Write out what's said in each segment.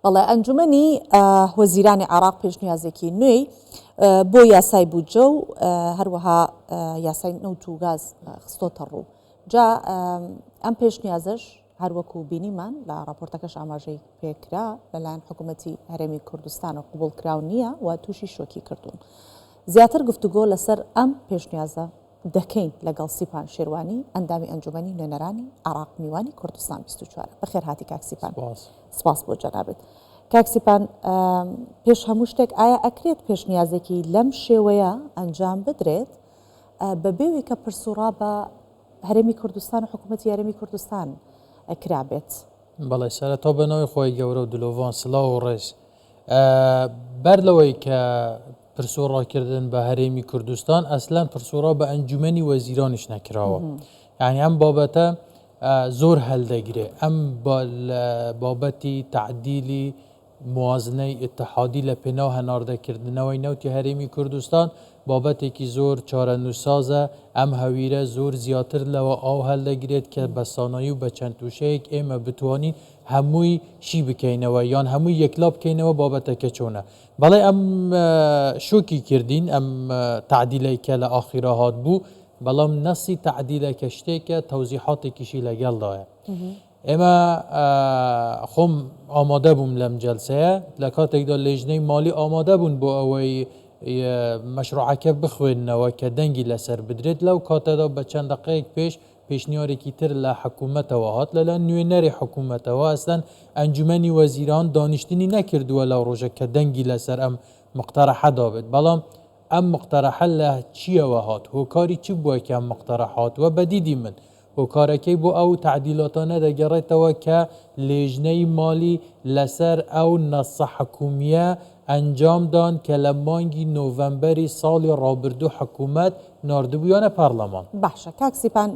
بەڵێ ئەنجومەنی وەزیرانی عێراق پێشنیازێکی نوێی بۆ یاسای بودجە و هەروەها یاسای نەوت و گاز خستۆتە ڕوو. جا ئەم پێشنیازش هەروەکو بینیمان لە راپۆرتەکەش ئاماژەی پێکرا لەلایەن حکوومەتی هەرێمی کوردستان و قبول کراو نییە و تووشی شۆکی کردوون. زیاتر گفتوگۆ لەسەر ئەم پێشنیازە دەکەین لەگەڵ سیپان شێروانی ئەندامی ئەنجومەنی نوێنەرانی عێراق میوانی کوردستان 24. بەخێر هاتی کاکسیپان. سپاس بۆ جەنابێت. کاکسیپان، پێش هەموو شتێک ئایا ئەکرێت پێشنیازێکی لەم شێوەیە ئەنجام بدرێت بەبێوەی کە پرسوڕا بە هەرێمی کوردستان و حکوومەتی هەرێمی کوردستان ئەکرابێت؟ بەڵێ سەرەتا بەنەوەی خۆی گەورە و دلۆڤان سڵاو و ڕێژ بەر لەوەی کە پرسوڕاکردن بە هەرێمی کوردستان ئەسلان پرسوڕا بە ئەنجومەنی وەزیرانیش نەکراوە. یعنی ئەم بابەتە زۆر هەلدەگرێ. ئەم بابەتی تعدیلی موازنەی ئتحادی لە پێناو هەناردەکردنەوەی نەوتی هەرێمی کوردستان بابەتێکی زۆر چارەنووسازە. ئەم هەویرە زۆر زیاتر لەوە ئاو هەلدەگرێت کە بە سانایی و بە چەند تووشەیەک ئێمە بتوانین هەمووی شی بکەینەوە یان هەمووی یەکلا بکەینەوە بابەتەکە چۆنە. بەڵێ ئەم شوکی کردین ئەم تعدیلەی کە لە ئاخیرا هات بوو، بەڵام نەسی تعدیلەکە شتێکە تەوزیحاتێکیشی لەگەڵدایە. ئێمە خۆم ئامادە بووم لەم جەلسەیە لە کاتێکدا لێژنەی مالی ئامادە بوون بۆ ئەوەی مەشروعەکە بخوێننەوە کە دەنگی لەسەر بدرێت. لەو کاتەدا بە چەند دقەیەک پێشنیارێکی تر لە حکوومەتەوە هات لەلایەن نوێنەری حکوومەتەوە. ئەسلەن ئەنجومەنی وەزیران دانیشتنی نەکردووە لەو ڕۆژە کە دەنگی لەسەر ئەم مقتەرەحە دابێت. بەڵام ئەم مقتەرەحە لە چیەوە هات؟ هۆکاری چی بووە کە ئەم مقتەرەحە هاتووە؟ بەدیدی من هۆکارەکەی بۆ ئەو تعدیلاتانە دەگەڕێتەوە کە لێژنەی مالی لەسەر ئەو نەسە حکومیە ئەنجامدان کە لە مانگی نۆڤەمبەری ساڵی ڕابردوو حکوومەت ناردبوویانە پارلەمان. باشە کاکسیپان،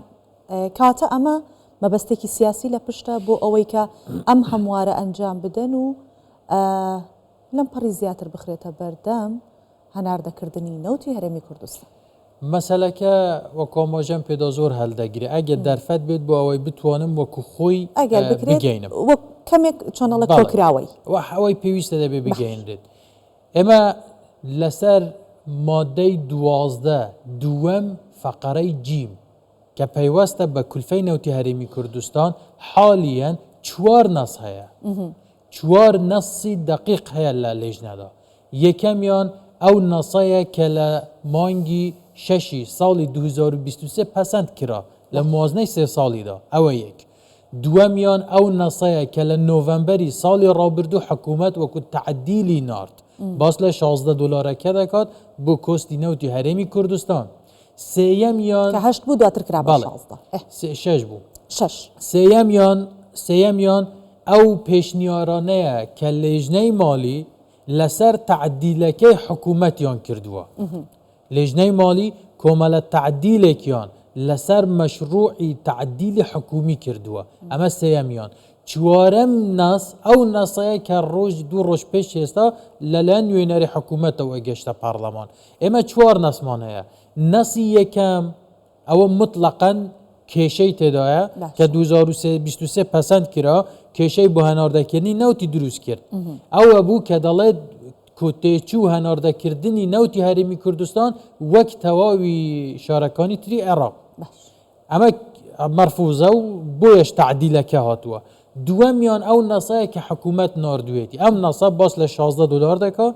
کاتە ئەمە مەبەستێکی سیاسی لە پشتە بۆ ئەوەی کە ئەم هەموارە ئەنجام بدەن و لەم پەڕی زیاتر بخرێتە بەردەم هەناردەکردنی نەوتی هەرێمی کوردستان. مەسەلەکە وەکو ئاماژەم پێدا زۆر هەلدەگیری. ئەگەر دەرفەت بێت بۆ ئەوەی بتوانم وەکو خۆی بگەینم وەک کەمێک چۆنەڵە کۆکراوەی ئەوەی پێویستە دەبێ بگەیندرێت. ئێمە لەسەر مادەی 12 دووەم فەقەرەی جیم کە پەیوەستە بە کولفەی نەوتی هەرێمی کوردستان حالیەن 4 نەس هەیە. 4 نەسی دقیق هەیە لە لێژنەدا. یەکەمیان ئەو نەسەیە کە لە مانگی 6 ساڵی 2023 پەسەند کرا لە موازنەی 3 ساڵیدا. ئەوە یەک. دووەمیان ئەو نەسەیە کە لە نۆڤەمبەری ساڵی ڕابردوو حکوومەت وەکو تعدیلی نارد باس لە 16 دلارەکە دەکات بۆ کۆستی نەوتی هەرێمی کوردستان. سێیەمیان کە 8 بوو دواتر کرا بە 6 بوو. 6 سێیەمیان ئەو پێشنیارانەیە کە لێژنەی مالی لەسەر تعدیلەکەی حکوومەتیان کردووە. لێژنەی مالی کۆمەلە تعدیلێکیان لەسەر مەشروعی تعدیلی حکومی کردووە. ئەمە سێیەمیان. چوارەم نەس ئەو نەسەیە کە دوو ڕۆژ پێش ئێستا لەلایەن نوێنەری حکوومەتەوە گەشتە پارلەمان. ئێمە 4 نەسمان هەیە. نەسی یەکەم ئەوە مطلقاً کێشەی تێدایە کە 2023 پەسەند کرا، کێشەی بۆ هەناردەکردنی نەوتی دروست کرد. ئەوە بوو کە دەڵێت کۆتێچوو هەناردەکردنی نەوتی هەرێمی کوردستان وەک تەواوی شارەکانی تری عێراق. ئەمە مەرفوزە و بۆیەش تعدیلەکە هاتووە. دووەمیان ئەو نەسەیە کە حکوومەت ناردوێتی. ئەم نەسە باس لە 16 دلار دەکا،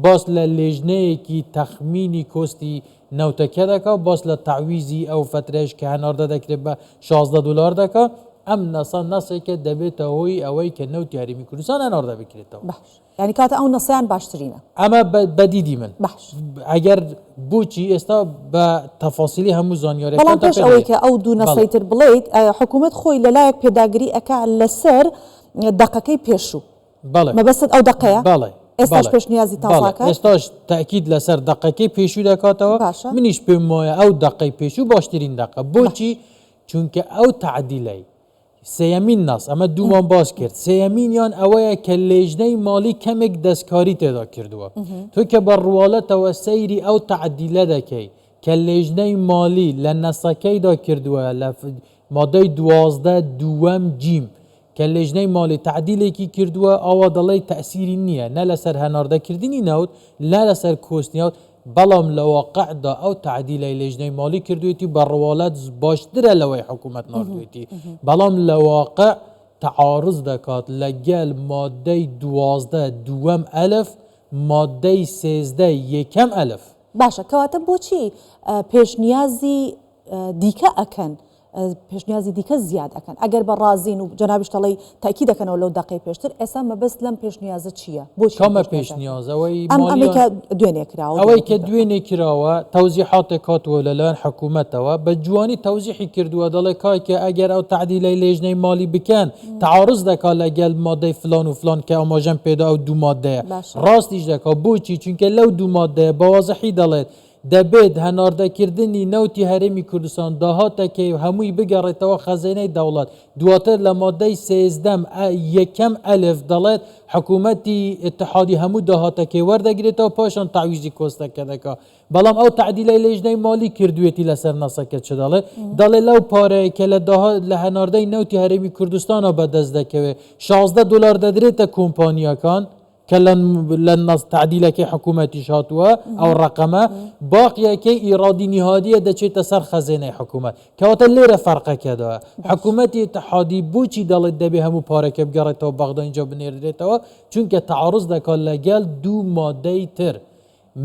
باس لە لێژنەیەکی تەخمینی کۆستی نەوتەکە دەکا، باس لە تعویزی ئەو فترەش کە هەناردە دەکرێت بە 16 دلار دەکا. ئەم نەسە نەسێکە دەبێتە هۆی ئەوەی کە نەوتی هەرێمی کوردستان هەناردە بکرێتەوە. یعنی کاتە ئەو نەسەیان باشترینە. ئەمە بەدیدی من ئەگەر بۆچی ئێستا بە تەفاسیلی هەموو زانیاریەکان بەڵام پێش ئەوەی کە ئەو دوو نەسەی تر بڵێیت حکوومەت خۆی لەلایەک پێداگیری ئەکا لەسەر دەقەکەی پێشوو. مەبەستت ئەو دەقەیە؟ ئێستاش پێشنیازی تازاکە؟ ئێستاش تاکید لەسەر دەقەکەی پێشوو دەکاتەوە. منیش پێم وایە ئەو دەقەی پێشوو باشترین دەقە. بۆچی؟ چونکە ئەو تعدیلەی سێیەمین نەس ئەمە دوومان باس کرد. سێیەمینیان ئەوەیە کە لێژنەی مالی کەمێک دەستکاری تێدا کردووە. تۆ کە بەڕواڵەتەوە سەیری ئەو تعدیلە دەکەی کە لێژنەی مالی لە نەسەکەیدا کردووە لە مادەی 12 دووەم جیم کە لێژنەی ماڵی تعدیلێکی کردووە ئەوە دەڵێ تەسیری نییە نە لەسەر هەناردەکردنی نەوت لا لەسەر کۆستنیوت بەڵام لە واقعدا ئەو تعدیلای لێژنەی ماڵی کردوێتی بە ڕواڵەت باشترە لەوەی حکوومەت ناردوێتی بەڵام لە واقع تعارض دەکات لەگەل مادەی 12 دووەم ئەلف مادەی 13 یەکەم ئەلف باشە کەواتە بۆچی پێشنیازی دیکە ئەکەن پێشنیازی دیکە زیاد ئەکەن ئەگەر بە ڕازین و جەنابیشتەڵی تاکی دەکەنەوە لەو دقی پێشتر ئێستا مەبەست لەم پێشنیازە چییە کامە پێشنیازەوەی ئەمریکا دوێنێ کراوە ئەوەی کە دوێنێ کراوە تەوزیحاتێک کاتوە لەلایەن حکوومەتەوە بە جوانی تەوزیحی کردووە دەڵێ کاکە ئەگەر ئەو تعدیلای لێژنەی ماڵی بکەن تعارض دەکات لەگەل مادەی فلان و فلان کە ئاماژەم پێدا ئەو دوو مادەیە ڕاستیش دەکات بۆچی چونکە لەو دوو مادەیە بەوازەحی دەڵێت دەبێت هەناردەکردنی نەوتی هەرێمی کوردستان داهاتەکەی هەمووی بگەڕێتەوە خەزینەی دەوڵەت دواتر لە مادەی 13 یەکەم ئەلف دەڵێت حکوومەتی اتحادی هەموو داهاتەکەی وەردەگرێتەوە پاشان تاویزی کۆستەکە دەکات بەڵام ئەو تعدیلای لێژنەی ماڵی کردوێتی لەسەر نەسەکە چ دەڵێت دەڵێ لەو پارەیە کە لە هەناردەی نەوتی هەرێمی کوردستانە بەدەست دەکەوێت 16 دلار دەدرێتە کۆمپانیەکان کە لە تعدیلەکەی حکوومەتیش هاتووە ئەو ڕقەمە باقیەکەی ئیرادی نیهادیە دەچێتە سەر خەزێنەی حکوومەت کەواتە لێرە فەرقەکەدەوە حکوومەتی اتحادی بۆچی دەڵێت دەبێ هەموو پارەکە بگەڕێتەوە بەغدا اینجا بنێردرێتەوە چونکە تعارض دەکات لەگەل دوو مادەی تر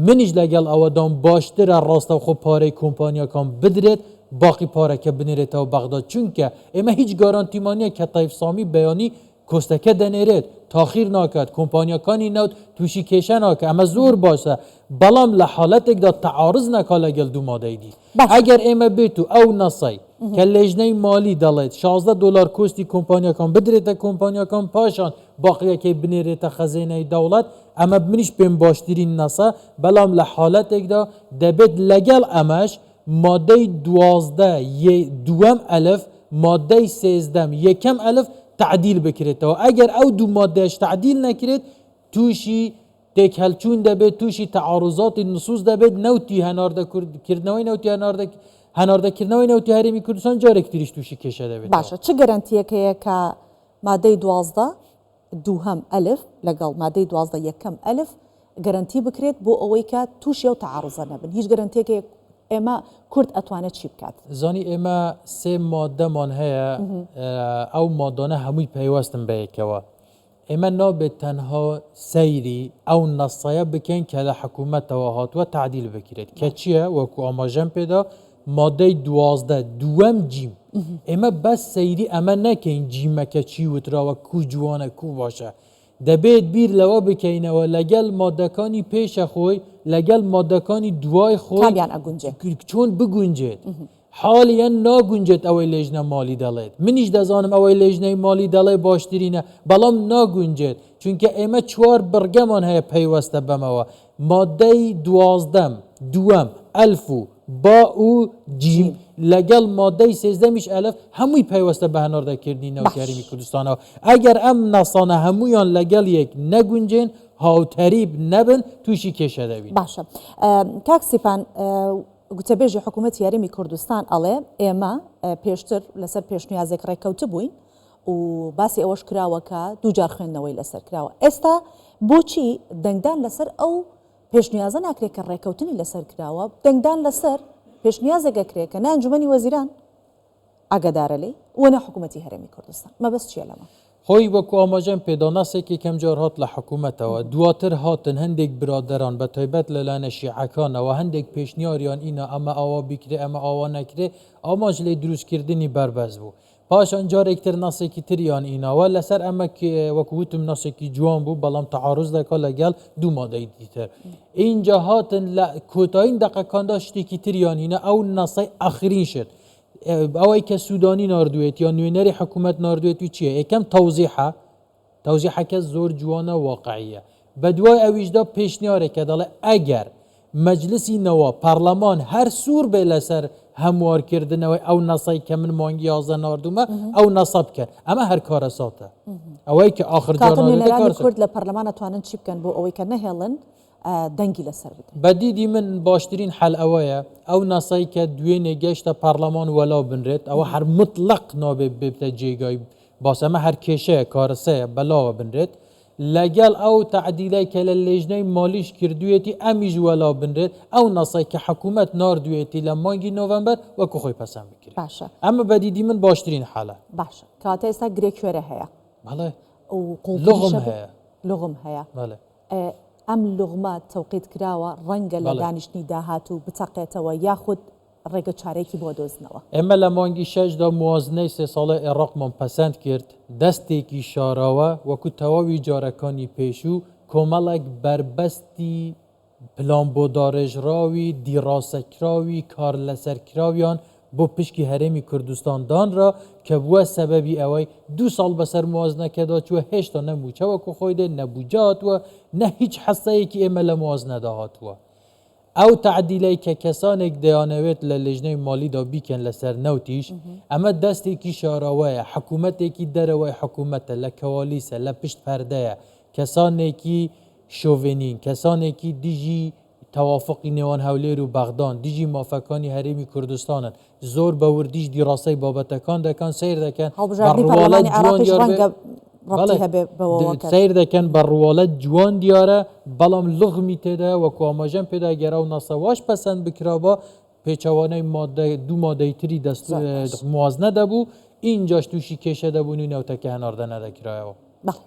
منیش لەگەڵ ئەوەدام باشترە ڕاستەوخۆ پارەی کۆمپانیەکان بدرێت باقی پارەکە بنێرێتەوە بەغدا چونکە ئێمە هیچ گارانتیمانیە کە تایف سامی بەیانی کۆستەکە دەنێرێت تاخیر ناکات کۆمپانیەکانی نەوت تووشی کێشە ناکە ئەمە زۆر باشە بەڵام لە حاڵەتێکدا تعارض نەکا لەگەل دوو مادەی دی ئەگەر ئێمە بێت و ئەو نەسای کە لێژنەی مالی دەڵێت 16 دلار کۆستی کۆمپانیەکان بدرێتە کۆمپانیەکان پاشان باقیەکەی بنێرێتە خەزینەی دەوڵەت ئەمە منیش پێم باشترین نەسا بەڵام لە حاڵەتێکدا دەبێت لەگەڵ ئەمەش مادەی 12 دووەم ئەلف مادەی 13 یەکەم ئەلف تعدیل بکرێتەوە ئەگەر ئەو دوو مادەش تعدیل نەکرێت تووشی تێکهەلچوون دەبێت تووشی تعارضاتی نصوص دەبێت نەوتی هەناردەکردنەوەی نەوتی هەناردەکردنەوەی نەوتی هەرێمی کوردستان جارێک تریش تووشی کێشە دەبێت باشە چه گەرانتیەکەیە کە مادەی 12 دووهەم ئەلف لەگەڵ مادەی 12 یەکەم ئەلف گەرانتی بکرێت بۆ ئەوەی کە تووشی و تعارضە نەبن هیچ گەرانتیەکەیە ئێمە کورد ئەتوانێت چی بکات زانی ئێمە سێ مادەمان هەیە ئەو مادانە هەمووی پەیوەستن بەیەکەوە ئێمە نابێت تەنها سەیری ئەو نەسایە بکەین کە لە حکوومەتەوە هاتووە تعدیل بکرێت کە چییە وەکو ئاماژەم پێدا مادەی 12 دووەم جیم ئێمە بەس سەیری ئەمە نەکەین جیمەکە چی وتراوە کو جوانە کو باشە دەبێت بیر لەوە بکەینەوە لەگەل مادەکانی پێشە خۆی لەگەل مادەکانی دوای خۆی چۆن بگونجێت حالیان ناگونجێت ئەوەی لێژنە مالی دەڵێت منیش دەزانم ئەوەی لێژنەی مالی دەڵێ باشترینە بەڵام ناگونجێت چونکە ئێمە چوار بڕگەمان هەیە پەیوەستە بەمەوە مادەی 12 دووەم ئەلف و با و جیم لەگەڵ مادەی 13 ئەلف هەمووی پەیوەستە بە هەناردەکردنی نەوتی هەرێمی کوردستانەوە ئەگەر ئەم نەسانە هەمویان لەگەڵ یەک نەگونجێن هاوتەریب نەبن تووشی کێشە دەبین باشە کاک سیپان گوتەبێژی حکوومەتی هەرێمی کوردستان ئەڵێ ئێمە پێشتر لەسەر پێشنیازێک ڕێککەوتە بووین و باسی ئەوەش کراوەکە دووجار خوێندنەوەی لەسەر کراوە ئێستا بۆچی دەنگدان لەسەر ئەو پێشنیازە ناکرێت کە ڕێککەوتنی لەسەر کراوە دەنگدان لەسەر پێشنیازێکەکرێت کە نانجومەنی وەزیران ئاگدارە لێ وەنە حکوومەتی هەرێمی کوردستان مەبەست چیە لەمە خۆی وەکو ئاماژەم پێداناسێکی کەم جار هات لە حکوومەتەوە دواتر هاتن هەندێک برادران بە تایبەت لەلایەنە شیعەکانەوە هەندێک پێشنیاریان ئینە ئەمە ئاوا بیکرێ ئەمە ئاوا نەکرێ ئاماژ لێ دروستکردنی بەربەز بوو پاشان جارێکتر ناسێکی تریان ئیناوە لەسەر ئەمە وەکووتم ناسێکی جوان بوو بەڵام تعارض دەکات لەگەڵ دوو مادەی دیتر اینجا هاتن لە کۆتایین دەقەکاندا شتێکی تریان هینە ئەو ناسای ئاخرین شت ئەوەی کە سوودانی ناردوێت یا نوێنەری حکوومەت ناردوێتی چییە یەکەم تەوزیحەکە زۆر جوانە واقعیە بە دوای ئەویشدا پێشنیارێکە دەڵێ ئەگەر مەجلسی نەوە پەرلەمان هەر سوور بێ لەسەر هەموارکردنەوەی ئەو نەسای کە من مانگی 11 ناردومە ئەو نەسە بکەن ئەمە هەر کارە ساتە ئەوەی کە ئاخر جار کورد لە پەرلەمان ئەتوانن چی بکەن بۆ ئەوەی کە نەهێڵن دەنگی لەسەر بدەن بەدیدی من باشترین حەل ئەوەیە ئەو ناسایی کە دوێنێ گەشتە پەرلەمان وەلاو بنرێت ئەوە هەر مطلق نابێت بێتە جێگای باس ئەمە هەر کێشەیە کارسەیە بەلاوە بنرێت لەگەڵ ئەو تعدیلای کە لە لێژنەی مالیش کردوێتی ئەمیش وەلا بنرێت ئەو نەسای کە حکوومەت ناردوێتی لە مانگی نۆڤەمبەر وەکو خۆی پەسەند بکرێت باشە ئەمە بەدیدی من باشترین حالە باشە کاتە ئێستا گرێ کوێرە هەیە بەڵێ و لغم هەیە لغم هەیە بەڵێ ئەم لغمە تەوقیت کراوە ڕەنگە لە بەڵێ. دانیشتنی داهات و بچەقێتەوە یاخود ڕێگە چارێکی بۆ دۆزنەوە ئێمە لە مانگی شەشدا موازنەی سێ ساڵە عێراقمان پەسەند کرد دەستێکی شاراوە وەکو تەواوی جارەکانی پێشوو کۆمەڵێک بربەستی پلان بۆ دارێژراوی دیڕاستەکراوی کار لەسەرکراویان بۆ پشکی هەرێمی کوردستان دانرا کە بووە سەبەبی ئەوەی 2 ساڵ بەسەر موازنەکەدا چووە هێشتا نەبووچە وەکو خۆی دێ نەبووجا هاتووە نە هیچ حەسەیەکی ئێمە لە موازنەدا هاتووە ئەو تعدیلەی کە کەسانێک دەیانەوێت لە لێژنەی مالیدا بیکەن لەسەر نەوتیش ئەمە دەستێکی شاراوەیە حکوومەتێکی دەرەوەی حکوومەتە لە کەوالیسە لە پشت پەردەیە کەسانێکی شۆڤێنین کەسانێکی دیژی تەوافقی نێوان هەولێر و بەغدان دیژی مافەکانی هەرێمی کوردستانن زۆر بە وردیش دیڕاستەی بابەتەکان دەکەن سیر دەکەن سیر دەکەن بە ڕواڵەت جوان دیارە بەڵام لغمی تێدا وەکو ئاماژەم پێدا گەرا و ناسەواش پەسەند بکرابە پێچەوانەی دوو مادەی تری موازنە دەبوو اینجاش تووشی کێشە دەبوون و نەوتەکە هەناردە نەدەکرایەوە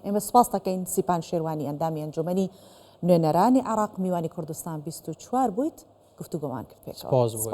ئێمە سپاس دەکەین سیپان شێروانی ئەندامی ئەنجومەنی نوێنەرانی عێراق میوانی کوردستان 24 بوویت گفتوگۆمان کرد پێکەوە. سپاس بۆ